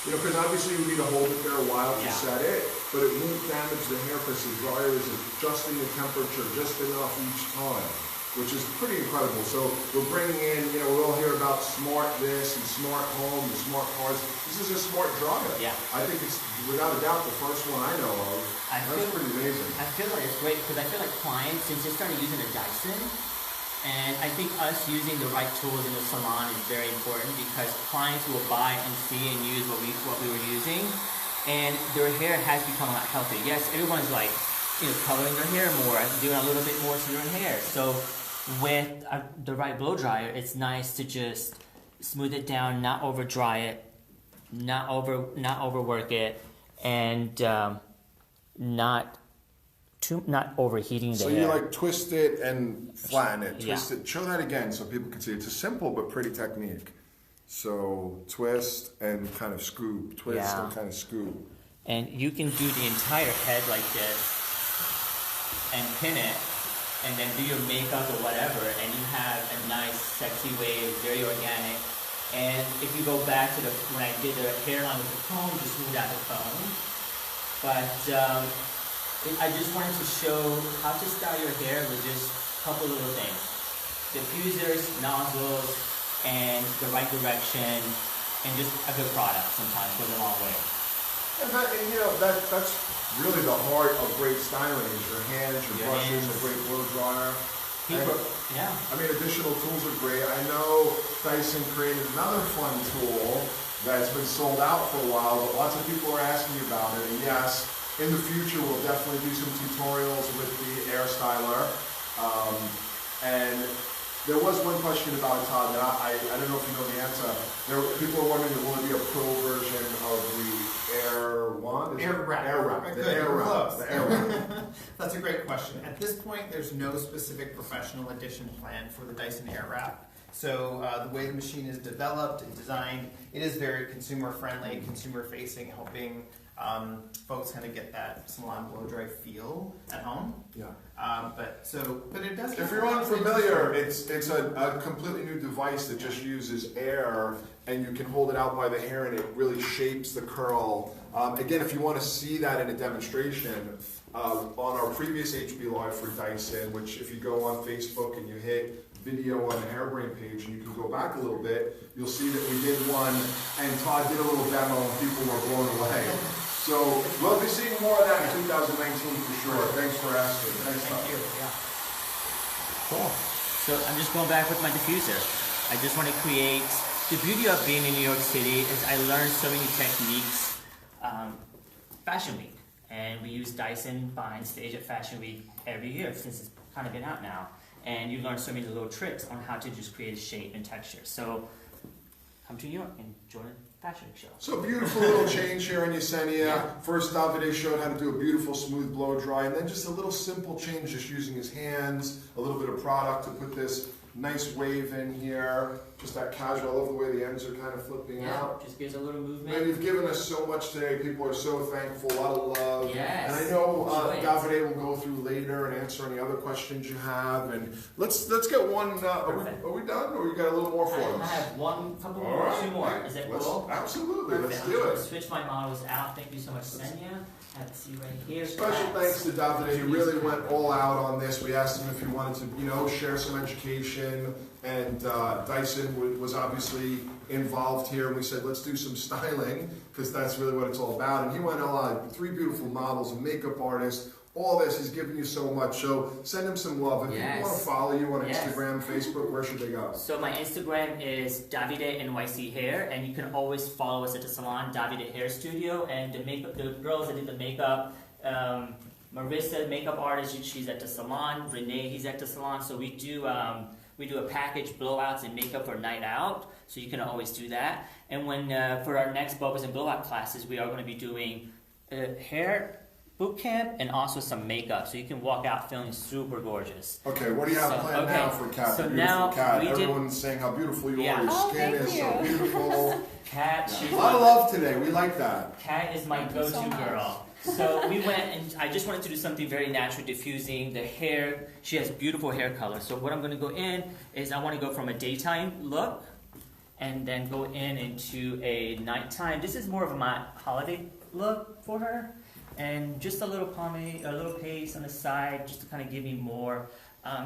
you know, because obviously you need to hold it there a while to set it, but it won't damage the hair because the dryer is adjusting the temperature just enough each time, which is pretty incredible. So we're bringing in, you know, we all hear about smart this and smart home and smart cars. This is a smart dryer. Yeah. I think it's, without a doubt, the first one I know of. That's pretty amazing. I feel like it's great because I feel like clients, since they started using a Dyson, and I think us using the right tools in the salon is very important because clients will buy and see and use what we were using, and their hair has become a lot healthier. Yes, everyone's like, you know, coloring their hair more, doing a little bit more to their hair. So with the right blow dryer, it's nice to just smooth it down, not over dry it, not overwork it, and not overheating the hair. So you like twist it and flatten it, twist it. Show that again so people can see. It's a simple but pretty technique. So twist and kind of scoop, twist and kind of scoop. And you can do the entire head like this and pin it, and then do your makeup or whatever, and you have a nice, sexy wave, very organic. And if you go back to when I did the hairline with the comb, just smooth out the comb. But I just wanted to show how to style your hair with just a couple little things. Diffusers, nozzles, and the right direction, and just a good product sometimes goes a long way. And you know, that's really the heart of great styling is your hands, your brushes, a great blow dryer. I mean, additional tools are great. I know Dyson created another fun tool that's been sold out for a while, but lots of people are asking about it. And yes, in the future, we'll definitely do some tutorials with the Hairstyler. And there was one question about it, Todd, that I don't know if you know the answer. People are wondering, will it be a pro version of the Air Wand? Air Wrap. Air Wrap. The Air Wrap. The Air Wrap. That's a great question. At this point, there's no specific professional edition planned for the Dyson Air Wrap. So the way the machine is developed and designed, it is very consumer friendly, consumer facing, helping folks kind of get that salon blow dry feel at home. Yeah. But it does. If you're unfamiliar, it's a completely new device that just uses air, and you can hold it out by the hair, and it really shapes the curl. Again, if you want to see that in a demonstration, on our previous HB Live for Dyson, which if you go on Facebook and you hit video on the Hairbrain page, and you can go back a little bit, you'll see that we did one, and Todd did a little demo, and people were blown away. So we'll be seeing more of that in 2019 for sure. Thanks for asking. Thank you. Yeah. Cool. So I'm just going back with my diffuser. I just want to create, the beauty of being in New York City is I learned so many techniques Fashion Week. And we use Dyson behind stage at Fashion Week every year since it's kind of been out now. And you learn so many little tricks on how to just create a shape and texture. So come to New York and join a fashion show. So beautiful little change here in Yesenia. First, Davide showed how to do a beautiful smooth blow dry, and then just a little simple change, just using his hands, a little bit of product to put this nice wave in here. Just that casual. I love the way the ends are kind of flipping out. Just gives a little movement. Man, you've given us so much today. People are so thankful. A lot of love. Yes. And I know Davide will go through later and answer any other questions you have. And let's get one. Are we done? Or you got a little more for us? I have couple more, two more. Is that cool? Absolutely. Perfect. Let's do it. Switch my models out. Thank you so much, Senya. Have a seat right here. Special thanks to Davide. He really went all out on this. We asked him if he wanted to, share some education, and Dyson was obviously involved here. And we said, let's do some styling because that's really what it's all about. And he went all out. 3 beautiful models, a makeup artist. All this, he's giving you so much. So send him some love. If people want to follow you on Instagram, Facebook, where should they go? So my Instagram is Davide NYC Hair, and you can always follow us at the salon, Davide Hair Studio. And the girls that did the makeup, Marissa, makeup artist, she's at the salon. Renee, he's at the salon. So we do a package, blowouts and makeup for night out. So you can always do that. And when for our next bubbles and blowout classes, we are going to be doing hair boot camp and also some makeup, so you can walk out feeling super gorgeous. Okay, what do you have planned now for Kat? So now everyone's saying how beautiful you are. Your skin is so beautiful. Kat, a lot of love today. We like that. Kat is my go-to girl. So we went, and I just wanted to do something very natural, diffusing the hair. She has beautiful hair color. So what I'm going to go in is I want to go from a daytime look and then go into a nighttime. This is more of my holiday look for her. And just a little pomade, a little paste on the side, just to kind of give me more.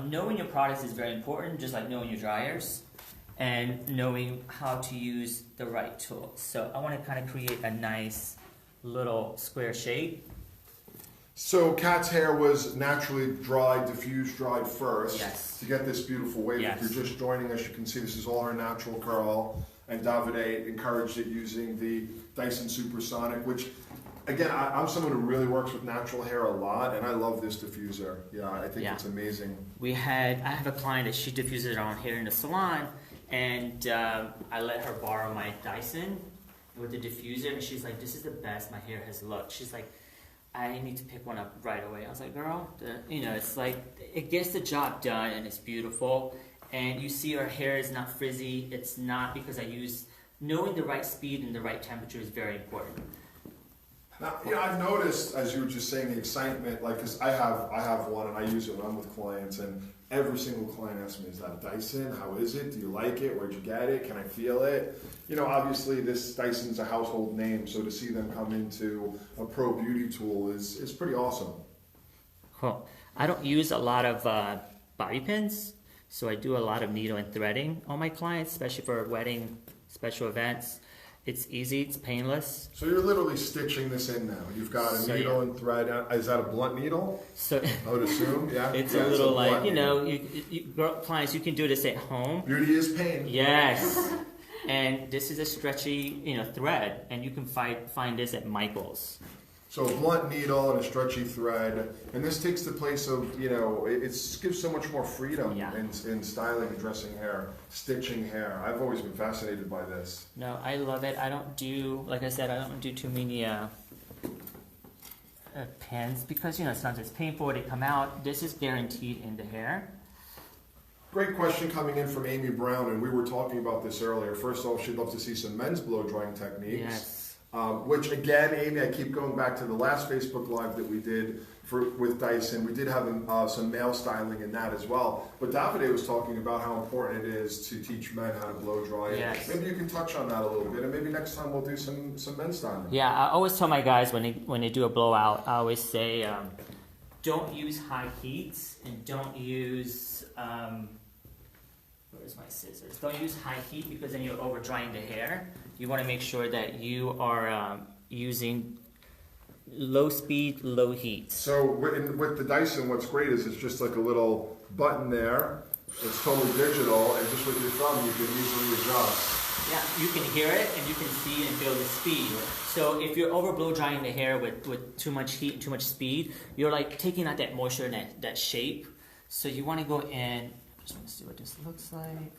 Knowing your products is very important, just like knowing your dryers and knowing how to use the right tools. So I want to kind of create a nice little square shape. So Kat's hair was naturally dried, diffused, dried first to get this beautiful wave. If you're just joining us, you can see this is all her natural curl. And Davide encouraged it using the Dyson Supersonic, which, again, I'm someone who really works with natural hair a lot, and I love this diffuser. Yeah, I think it's amazing. I have a client that she diffuses her own hair in the salon, and I let her borrow my Dyson with the diffuser, and she's like, this is the best my hair has looked. She's like, I need to pick one up right away. I was like, girl, it's like, it gets the job done, and it's beautiful. And you see her hair is not frizzy. It's not because knowing the right speed and the right temperature is very important. Now, I've noticed, as you were just saying, the excitement, like, because I have one and I use it when I'm with clients, and every single client asks me, is that a Dyson? How is it? Do you like it? Where'd you get it? Can I feel it? Obviously this Dyson's a household name, so to see them come into a pro beauty tool is pretty awesome. Cool. I don't use a lot of bobby pins, so I do a lot of needle and threading on my clients, especially for wedding, special events. It's easy, it's painless. So you're literally stitching this in now. You've got a needle and thread. Is that a blunt needle? So I would assume, It's a little like, clients, you can do this at home. Beauty is pain. Yes. And this is a stretchy, thread, and you can find this at Michael's. So a blunt needle and a stretchy thread, and this takes the place of, it gives so much more freedom in styling and dressing hair, stitching hair. I've always been fascinated by this. No, I love it. I don't do, like I said, I don't do too many pins because, sometimes it's painful, they come out. This is guaranteed in the hair. Great question coming in from Amy Brown, and we were talking about this earlier. First off, she'd love to see some men's blow drying techniques. Yes. Which again, Amy, I keep going back to the last Facebook Live that we did with Dyson. We did have some male styling in that as well. But Davide was talking about how important it is to teach men how to blow dry. Yes. Maybe you can touch on that a little bit, and maybe next time we'll do some men's styling. Yeah, I always tell my guys when they do a blowout, I always say, don't use high heats and don't use where's my scissors? Don't use high heat because then you're over drying the hair. You want to make sure that you are using low speed, low heat. So with the Dyson, what's great is it's just like a little button there. It's totally digital, and just with your thumb, you can easily adjust. Yeah, you can hear it, and you can see and feel the speed. So if you're over blow drying the hair with too much heat and too much speed, you're like taking out that moisture and that shape. So you want to go in. Just want to see what this looks like.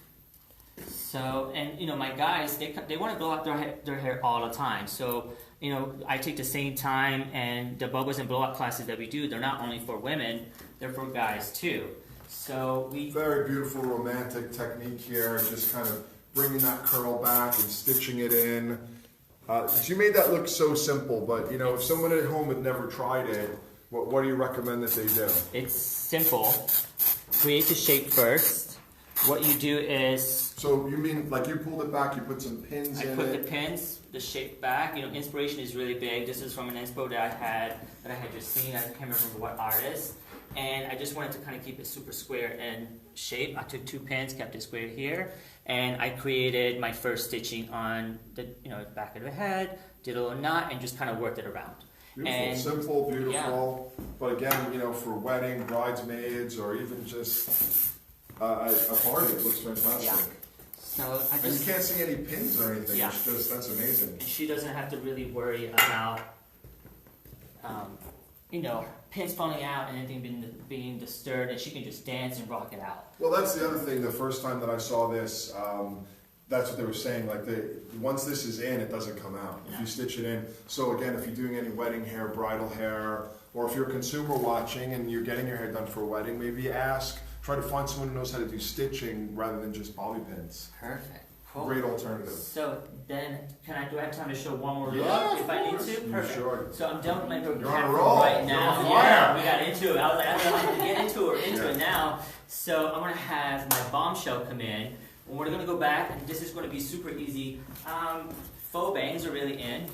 So, and my guys, they want to blow out their hair all the time. So, I take the same time, and the bubbles and blowout classes that we do, they're not only for women, they're for guys too. So very beautiful romantic technique here, just kind of bringing that curl back and stitching it in. You made that look so simple, but you know, if someone at home had never tried it, what do you recommend that they do? It's simple. Create the shape first. What you do is... So you mean like you pulled it back, you put some pins in it? I put the pins, the shape back. You know, inspiration is really big. This is from an inspo that I had just seen. I can't remember what artist. And I just wanted to kind of keep it super square in shape. I took 2 pins, kept it square here, and I created my first stitching on the back of the head, did a little knot, and just kind of worked it around. Beautiful, and, simple, beautiful. Yeah. But again, you know, for wedding, bridesmaids, or even just a party, it looks fantastic. Yeah. So and you can't see any pins or anything. Yeah. It's just, that's amazing. And she doesn't have to really worry about, pins falling out and anything being disturbed, and she can just dance and rock it out. Well, that's the other thing. The first time that I saw this, that's what they were saying. Like, once this is in, it doesn't come out. If you stitch it in. So again, if you're doing any wedding hair, bridal hair, or if you're a consumer watching and you're getting your hair done for a wedding, maybe try to find someone who knows how to do stitching rather than just bobby pins. Perfect. Cool. Great alternative. So then, do I have time to show one more look if I need to? Perfect. Sure. So I'm done with my camera right now. Yeah, we got into it. I was like, I don't know how to get into it now. So I'm gonna have my bombshell come in, and we're gonna go back, and this is gonna be super easy. Faux bangs are really in.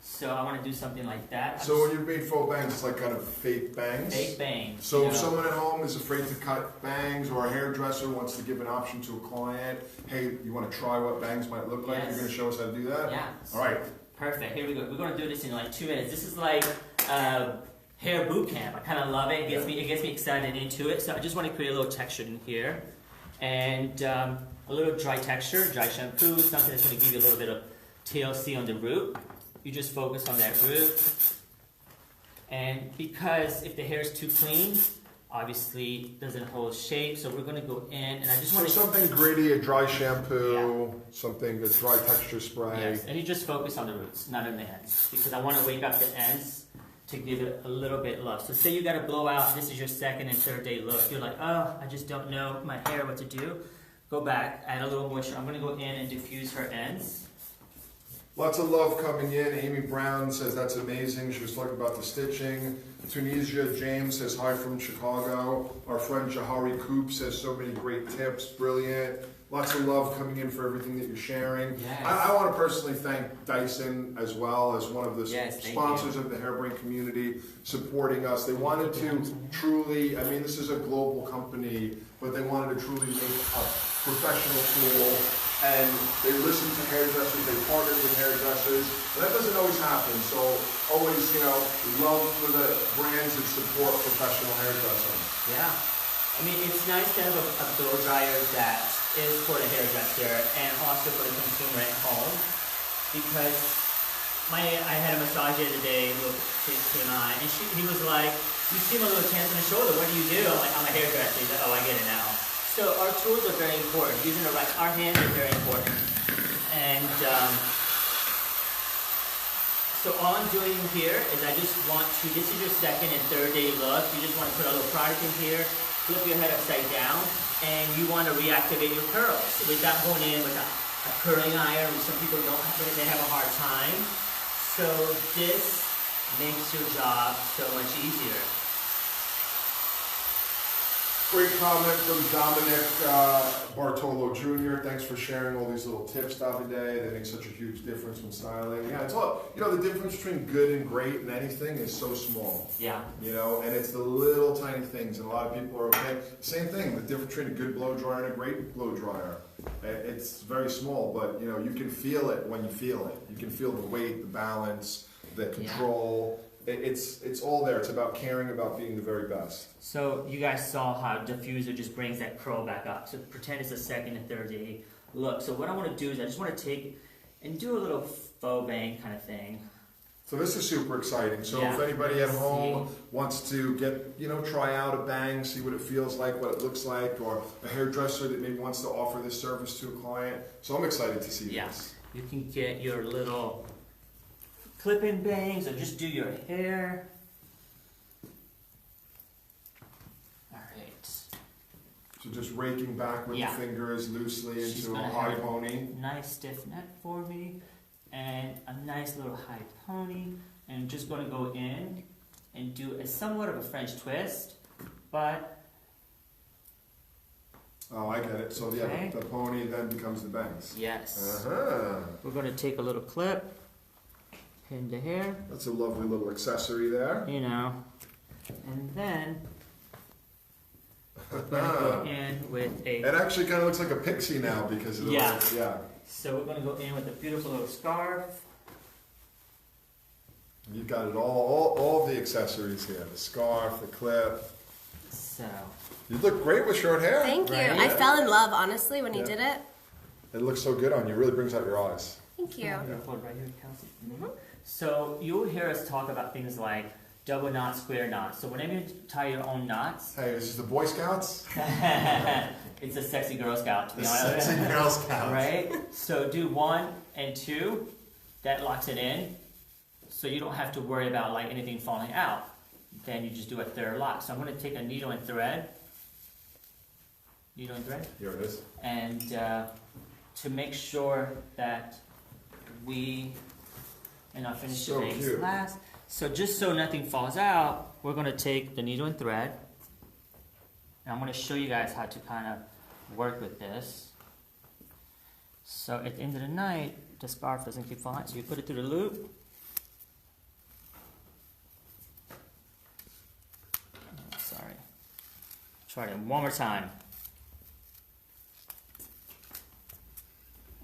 So I want to do something like that. So when you made faux bangs, it's like kind of fake bangs? Fake bangs. So if someone at home is afraid to cut bangs, or a hairdresser wants to give an option to a client, hey, you want to try what bangs might look like? Yes. You're going to show us how to do that? Yeah. All right. Perfect. Here we go. We're going to do this in like 2 minutes. This is like hair boot camp. I kind of love it. It gets me excited into it. So I just want to create a little texture in here. And a little dry texture, dry shampoo, something that's going to give you a little bit of TLC on the root. You just focus on that root. And because if the hair is too clean, obviously it doesn't hold shape, so we're going to go in, and I just want to... something gritty, a dry shampoo, something, a dry texture spray. Yes, and you just focus on the roots, not on the ends, because I want to wake up the ends to give it a little bit love. So say you got to blow out, this is your 2nd and 3rd day look. You're like, oh, I just don't know my hair, what to do. Go back, add a little moisture. I'm going to go in and diffuse her ends. Lots of love coming in. Amy Brown says that's amazing. She was talking about the stitching. Tunisia James says hi from Chicago. Our friend Jahari Coop says so many great tips. Brilliant. Lots of love coming in for everything that you're sharing. Yes. I want to personally thank Dyson as well as one of the sponsors of the Hairbrain community supporting us. They wanted to truly, I mean, this is a global company, but they wanted to truly make a professional tool. And they listen to hairdressers, they partner with hairdressers. And that doesn't always happen. So always, love for the brands that support professional hairdressing. Yeah. I mean, it's nice to have a blow dryer that is for the hairdresser and also for the consumer at home. Because I had a massage the other day, came on, and he was like, you seem a little tense on the shoulder, what do you do? I'm like, I'm a hairdresser. He's like, oh, I get it now. So our tools are very important. Using our hands is very important. And so all I'm doing here is I just want to, this is your 2nd and 3rd day look. You just want to put a little product in here, flip your head upside down, and you want to reactivate your curls without going in with a curling iron, which some people they have a hard time. So this makes your job so much easier. Great comment from Dominic Bartolo Jr. Thanks for sharing all these little tips, Davide. They make such a huge difference when styling. Yeah, it's all, the difference between good and great in anything is so small. Yeah. And it's the little tiny things, and a lot of people are okay. Same thing, the difference between a good blow dryer and a great blow dryer. It's very small, but you can feel it when you feel it. You can feel the weight, the balance, the control. Yeah. It's all there. It's about caring about being the very best. So you guys saw how diffuser just brings that curl back up. So pretend it's a 2nd and 3rd day look. So what I want to do is I just want to take and do a little faux bang kind of thing. So this is super exciting. So if anybody at home wants to get, try out a bang, see what it feels like, what it looks like, or a hairdresser that maybe wants to offer this service to a client. So I'm excited to see this. You can get your little clip-in bangs, or just do your hair. All right. So just raking back with the fingers loosely She's into a high pony. Nice stiff neck for me, and a nice little high pony. And I'm just going to go in and do a somewhat of a French twist, but... Oh, I get it. So yeah, the pony then becomes the bangs. Yes. Uh-huh. We're going to take a little clip, pin the hair. That's a lovely little accessory there. You know, and then we're going to go in with a... It actually kind of looks like a pixie now because of the way, So we're going to go in with a beautiful little scarf. You've got it all the accessories here. The scarf, the clip. So... You look great with short hair. Thank you. I fell in love, honestly, when you did it. It looks so good on you. It really brings out your eyes. Thank you. Hold right here, Kelsey. So you'll hear us talk about things like double knot, square knot. So whenever you tie your own knots... Hey, this is the Boy Scouts? It's a sexy Girl Scout, to be The honest. sexy Girl Scouts. Right? So do 1 and 2. That locks it in. So you don't have to worry about like anything falling out. Then you just do a third lock. So I'm going to take a needle and thread. Needle and thread. Here it is. And to make sure that and I'll finish the bangs last. So just so nothing falls out, we're going to take the needle and thread. And I'm going to show you guys how to kind of work with this. So at the end of the night, the scarf doesn't keep falling. So you put it through the loop. Oh, sorry. Try it one more time.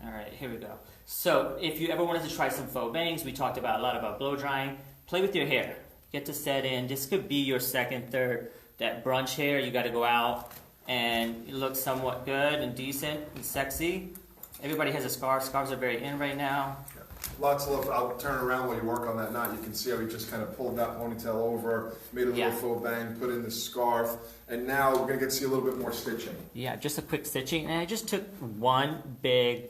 All right, here we go. So if you ever wanted to try some faux bangs, we talked about a lot about blow drying. Play with your hair. Get to set in. This could be your second, third, that brunch hair. You got to go out and it looks somewhat good and decent and sexy. Everybody has a scarf. Scarves are very in right now. Yeah. Lots of love. I'll turn around while you work on that knot. You can see how he just kind of pulled that ponytail over, made a little faux bang, put in the scarf, and now we're going to get to see a little bit more stitching. Yeah, just a quick stitching. And I just took one big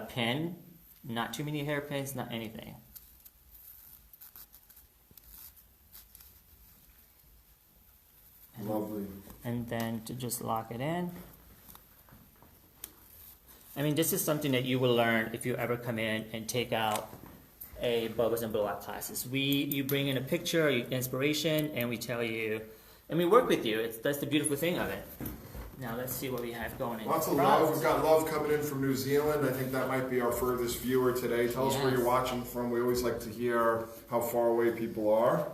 pin, not too many hairpins, not anything. Lovely. And then to just lock it in. I mean, this is something that you will learn if you ever come in and take out a bubbles and blowout classes. You bring in a picture, inspiration, and we tell you, and we work with you. That's the beautiful thing of it. Now let's see what we have going in. Lots of love. We've got love coming in from New Zealand. I think that might be our furthest viewer today. Tell us where you're watching from. We always like to hear how far away people are.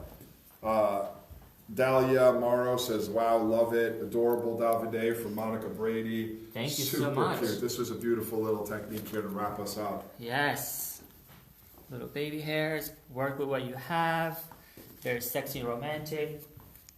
Dahlia Morrow says, wow, love it. Adorable Davide from Monica Brady. Thank you Super so much. Cute. This was a beautiful little technique here to wrap us up. Yes. Little baby hairs. Work with what you have. Very sexy and romantic.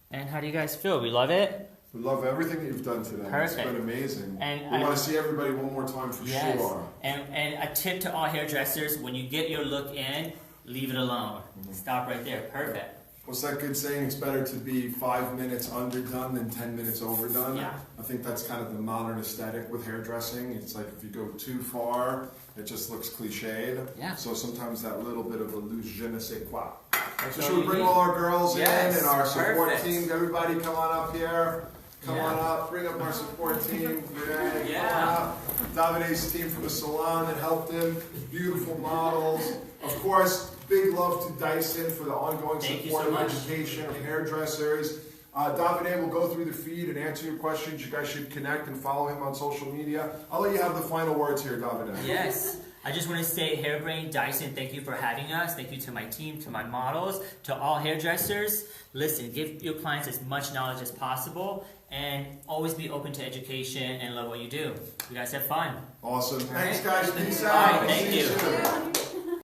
And how do you guys feel? We love it? We love everything that you've done today. Perfect. It's been amazing. And we want to see everybody one more time for sure. And a tip to all hairdressers, when you get your look in, leave it alone. Stop right there. Perfect. What's that good saying? It's better to be 5 minutes underdone than 10 minutes overdone. Yeah. I think that's kind of the modern aesthetic with hairdressing. It's like if you go too far, it just looks cliched. Yeah. So sometimes that little bit of a loose je ne sais quoi. That's So should we bring all our girls in and our support perfect. team? Everybody come on up here. Come on up. Bring up our support team. Renee, come on up. Davide's team from the salon that helped him. Beautiful models. Of course, big love to Dyson for the ongoing support and education of hairdressers. Davide will go through the feed and answer your questions. You guys should connect and follow him on social media. I'll let you have the final words here, Davide. Yes. I just want to say, Hairbrain, Dyson, thank you for having us. Thank you to my team, to my models, to all hairdressers. Listen, give your clients as much knowledge as possible and always be open to education and love what you do. You guys have fun. Awesome. Thanks, guys. Peace All out. right, thank See you. soon.